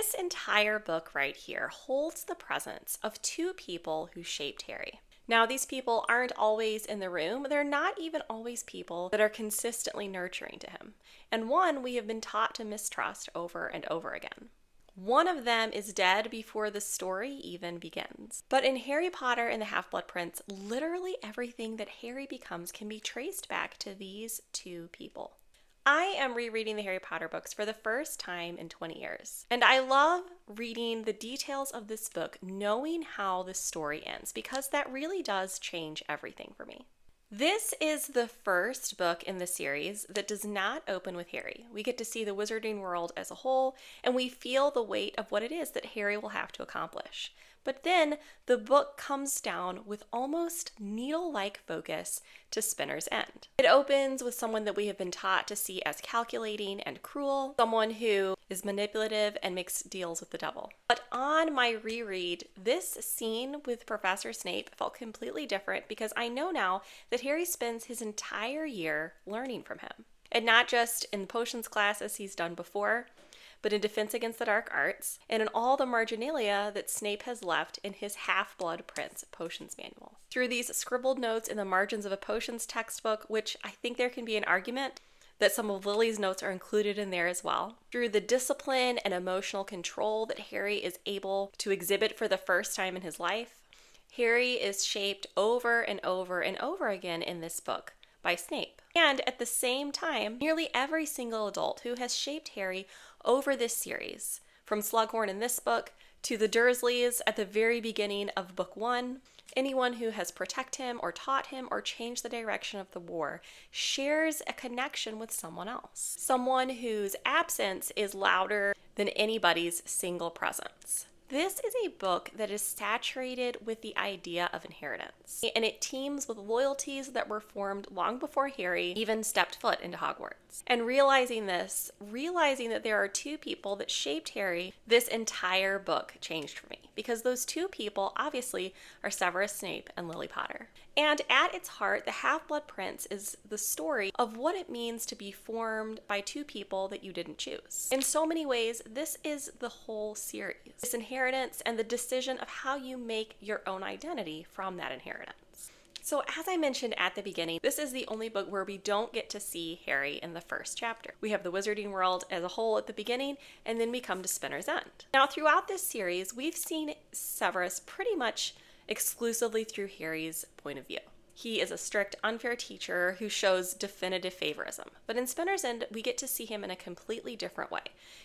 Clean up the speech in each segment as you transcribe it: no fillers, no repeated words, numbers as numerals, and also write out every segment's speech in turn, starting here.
This entire book right here holds the presence of two people who shaped Harry. Now, these people aren't always in the room. They're not even always people that are consistently nurturing to him. And one we have been taught to mistrust over and over again. One of them is dead before the story even begins. But in Harry Potter and the Half-Blood Prince, literally everything that Harry becomes can be traced back to these two people. I am rereading the Harry Potter books for the first time in 20 years. And I love reading the details of this book, knowing how the story ends, because that really does change everything for me. This is the first book in the series that does not open with Harry. We get to see the wizarding world as a whole, and we feel the weight of what it is that Harry will have to accomplish. But then the book comes down with almost needle-like focus to Spinner's End. It opens with someone that we have been taught to see as calculating and cruel, someone who is manipulative and makes deals with the devil. But on my reread, this scene with Professor Snape felt completely different because I know now that Harry spends his entire year learning from him. And not just in the potions class as he's done before, but in Defense Against the Dark Arts, and in all the marginalia that Snape has left in his Half-Blood Prince potions manual. Through these scribbled notes in the margins of a potions textbook, which I think there can be an argument that some of Lily's notes are included in there as well. Through the discipline and emotional control that Harry is able to exhibit for the first time in his life, Harry is shaped over and over and over again in this book by Snape. And at the same time, nearly every single adult who has shaped Harry over this series, from Slughorn in this book to the Dursleys at the very beginning of book 1, anyone who has protected him or taught him or changed the direction of the war shares a connection with someone else. Someone whose absence is louder than anybody's single presence. This is a book that is saturated with the idea of inheritance, and it teems with loyalties that were formed long before Harry even stepped foot into Hogwarts. And realizing that there are two people that shaped Harry, this entire book changed for me, because those two people obviously are Severus Snape and Lily Potter. And at its heart, The Half-Blood Prince is the story of what it means to be formed by two people that you didn't choose. In so many ways, this is the whole series. This inheritance and the decision of how you make your own identity from that inheritance. So as I mentioned at the beginning, this is the only book where we don't get to see Harry in the first chapter. We have the wizarding world as a whole at the beginning, and then we come to Spinner's End. Now, throughout this series, we've seen Severus pretty much exclusively through Harry's point of view. He is a strict, unfair teacher who shows definitive favorism. But in Spinner's End, we get to see him in a completely different way.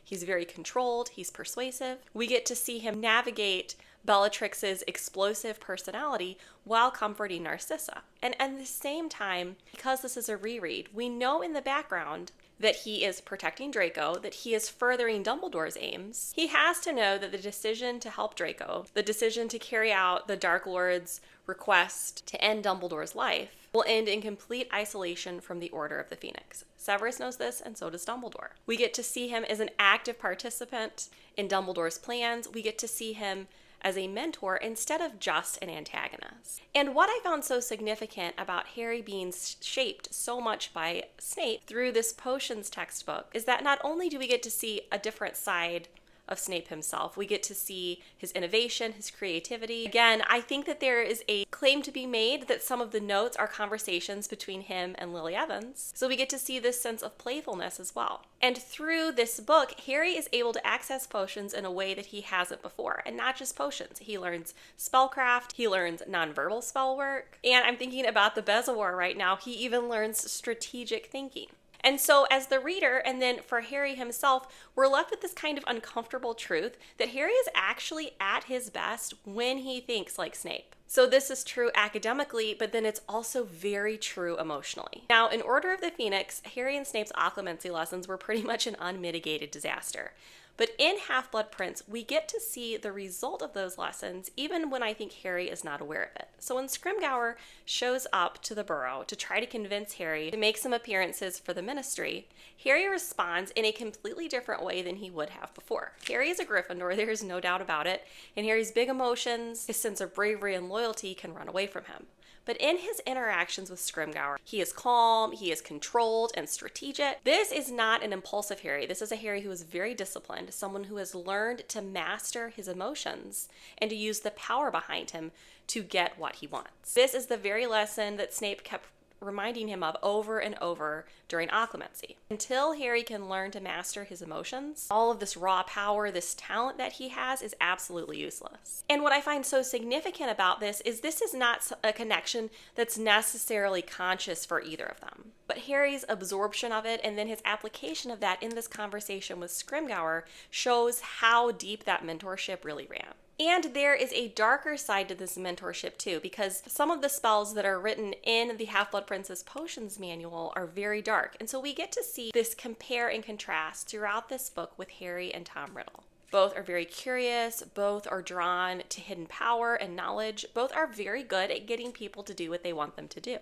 He's very controlled, he's persuasive. We get to see him navigate Bellatrix's explosive personality while comforting Narcissa. And at the same time, because this is a reread, we know in the background that he is protecting Draco, that he is furthering Dumbledore's aims. He has to know that the decision to help Draco, the decision to carry out the Dark Lord's request to end Dumbledore's life, will end in complete isolation from the Order of the Phoenix. Severus knows this, and so does Dumbledore. We get to see him as an active participant in Dumbledore's plans. We get to see him as a mentor instead of just an antagonist. And what I found so significant about Harry being shaped so much by Snape through this potions textbook is that not only do we get to see a different side of Snape himself, we get to see his innovation, his creativity. Again, I think that there is a claim to be made that some of the notes are conversations between him and Lily Evans. So we get to see this sense of playfulness as well. And through this book, Harry is able to access potions in a way that he hasn't before. And not just potions. He learns spellcraft, he learns nonverbal spell work, and I'm thinking about the Bezoar right now, he even learns strategic thinking. And so as the reader, and then for Harry himself, we're left with this kind of uncomfortable truth that Harry is actually at his best when he thinks like Snape. So this is true academically, but then it's also very true emotionally. Now, in Order of the Phoenix, Harry and Snape's occlumency lessons were pretty much an unmitigated disaster. But in Half-Blood Prince, we get to see the result of those lessons, even when I think Harry is not aware of it. So when Scrimgeour shows up to the Burrow to try to convince Harry to make some appearances for the Ministry, Harry responds in a completely different way than he would have before. Harry is a Gryffindor, there's no doubt about it, and Harry's big emotions, his sense of bravery and loyalty can run away from him. But in his interactions with Scrimgeour, he is calm, he is controlled and strategic. This is not an impulsive Harry. This is a Harry who is very disciplined, someone who has learned to master his emotions and to use the power behind him to get what he wants. This is the very lesson that Snape kept reminding him of over and over during occlumency. Until Harry can learn to master his emotions, all of this raw power, this talent that he has is absolutely useless. And what I find so significant about this is not a connection that's necessarily conscious for either of them. But Harry's absorption of it and then his application of that in this conversation with Scrimgeour shows how deep that mentorship really ran. And there is a darker side to this mentorship too, because some of the spells that are written in the Half-Blood Princess Potions manual are very dark. And so we get to see this compare and contrast throughout this book with Harry and Tom Riddle. Both are very curious, both are drawn to hidden power and knowledge, both are very good at getting people to do what they want them to do.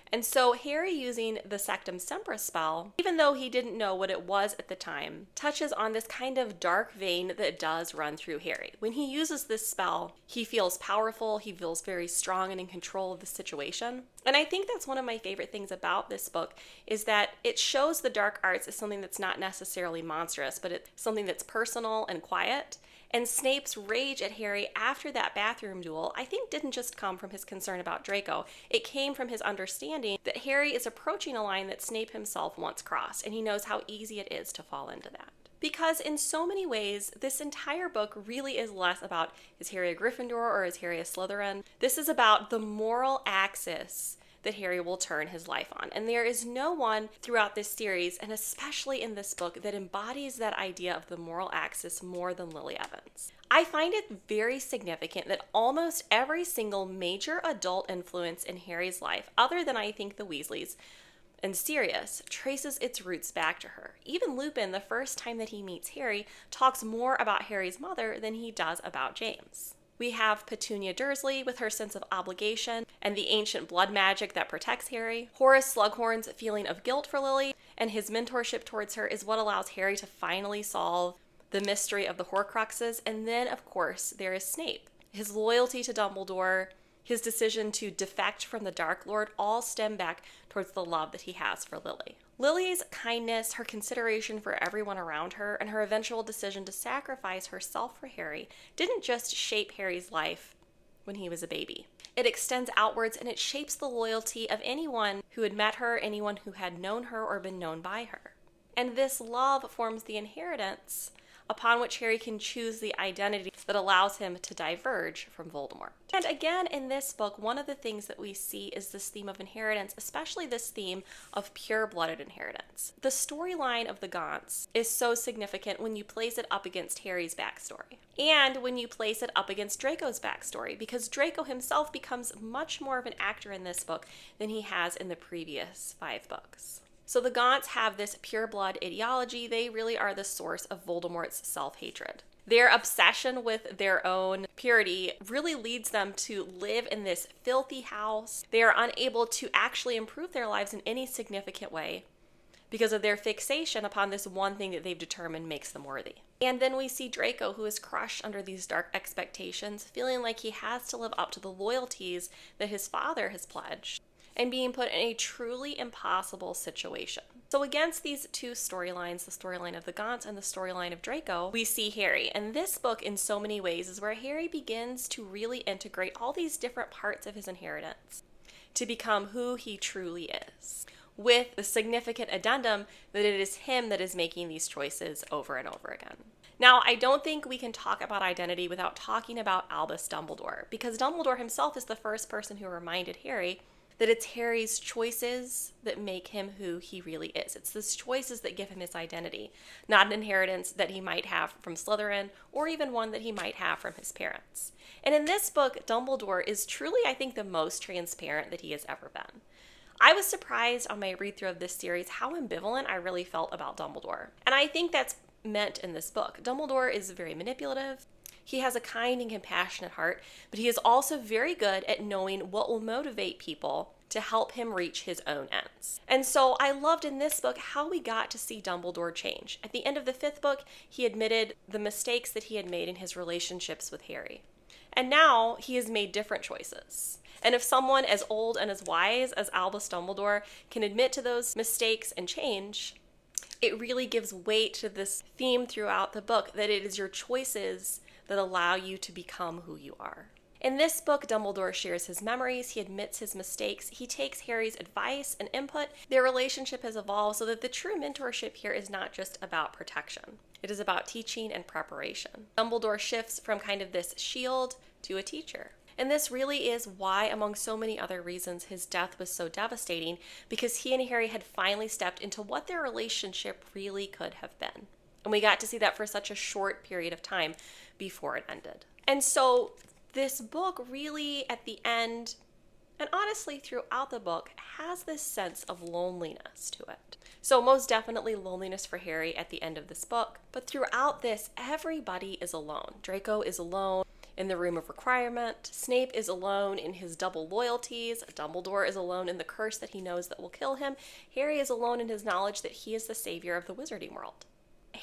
And so Harry using the Sectum Sempra spell, even though he didn't know what it was at the time, touches on this kind of dark vein that does run through Harry. When he uses this spell, he feels powerful, he feels very strong and in control of the situation. And I think that's one of my favorite things about this book, is that it shows the dark arts as something that's not necessarily monstrous, but it's something that's personal and quiet. And Snape's rage at Harry after that bathroom duel, I think, didn't just come from his concern about Draco. It came from his understanding that Harry is approaching a line that Snape himself once crossed, and he knows how easy it is to fall into that. Because in so many ways, this entire book really is less about is Harry a Gryffindor or is Harry a Slytherin. This is about the moral axis that Harry will turn his life on. And there is no one throughout this series, and especially in this book, that embodies that idea of the moral axis more than Lily Evans. I find it very significant that almost every single major adult influence in Harry's life, other than I think the Weasleys and Sirius, traces its roots back to her. Even Lupin, the first time that he meets Harry, talks more about Harry's mother than he does about James. We have Petunia Dursley with her sense of obligation and the ancient blood magic that protects Harry. Horace Slughorn's feeling of guilt for Lily and his mentorship towards her is what allows Harry to finally solve the mystery of the Horcruxes. And then, of course, there is Snape. His loyalty to Dumbledore, his decision to defect from the Dark Lord all stem back towards the love that he has for Lily. Lily's kindness, her consideration for everyone around her, and her eventual decision to sacrifice herself for Harry didn't just shape Harry's life when he was a baby. It extends outwards and it shapes the loyalty of anyone who had met her, anyone who had known her or been known by her. And this love forms the inheritance upon which Harry can choose the identity that allows him to diverge from Voldemort. And again, in this book, one of the things that we see is this theme of inheritance, especially this theme of pure-blooded inheritance. The storyline of the Gaunts is so significant when you place it up against Harry's backstory, and when you place it up against Draco's backstory, because Draco himself becomes much more of an actor in this book than he has in the previous 5 books. So the Gaunts have this pure blood ideology. They really are the source of Voldemort's self-hatred. Their obsession with their own purity really leads them to live in this filthy house. They are unable to actually improve their lives in any significant way because of their fixation upon this one thing that they've determined makes them worthy. And then we see Draco, who is crushed under these dark expectations, feeling like he has to live up to the loyalties that his father has pledged, and being put in a truly impossible situation. So against these two storylines, the storyline of the Gaunts and the storyline of Draco, we see Harry. And this book, in so many ways, is where Harry begins to really integrate all these different parts of his inheritance to become who he truly is, with the significant addendum that it is him that is making these choices over and over again. Now, I don't think we can talk about identity without talking about Albus Dumbledore, because Dumbledore himself is the first person who reminded Harry that it's Harry's choices that make him who he really is. It's these choices that give him his identity, not an inheritance that he might have from Slytherin or even one that he might have from his parents. And in this book, Dumbledore is truly, I think, the most transparent that he has ever been. I was surprised on my read-through of this series how ambivalent I really felt about Dumbledore. And I think that's meant in this book. Dumbledore is very manipulative. He has a kind and compassionate heart, but he is also very good at knowing what will motivate people to help him reach his own ends. And so I loved in this book how we got to see Dumbledore change. At the end of the 5th book, he admitted the mistakes that he had made in his relationships with Harry. And now he has made different choices. And if someone as old and as wise as Albus Dumbledore can admit to those mistakes and change, it really gives weight to this theme throughout the book, that it is your choices that allow you to become who you are. In this book, Dumbledore shares his memories, he admits his mistakes, he takes Harry's advice and input. Their relationship has evolved so that the true mentorship here is not just about protection. It is about teaching and preparation. Dumbledore shifts from kind of this shield to a teacher. And this really is why, among so many other reasons, his death was so devastating, because he and Harry had finally stepped into what their relationship really could have been. And we got to see that for such a short period of time before it ended. And so this book really, at the end, and honestly throughout the book, has this sense of loneliness to it. So most definitely loneliness for Harry at the end of this book. But throughout this, everybody is alone. Draco is alone in the room of requirement. Snape is alone in his double loyalties. Dumbledore is alone in the curse that he knows that will kill him. Harry is alone in his knowledge that he is the savior of the wizarding world.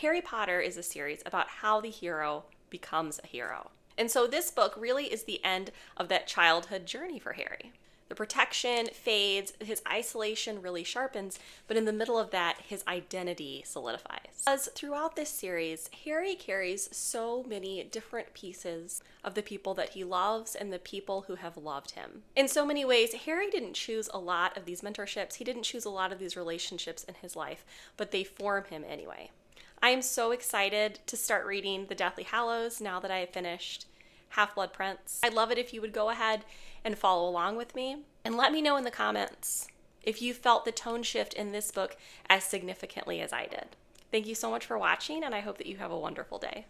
Harry Potter is a series about how the hero becomes a hero. And so this book really is the end of that childhood journey for Harry. The protection fades, his isolation really sharpens, but in the middle of that, his identity solidifies. As throughout this series, Harry carries so many different pieces of the people that he loves and the people who have loved him. In so many ways, Harry didn't choose a lot of these mentorships, he didn't choose a lot of these relationships in his life, but they form him anyway. I am so excited to start reading The Deathly Hallows now that I have finished Half-Blood Prince. I'd love it if you would go ahead and follow along with me, and let me know in the comments if you felt the tone shift in this book as significantly as I did. Thank you so much for watching, and I hope that you have a wonderful day.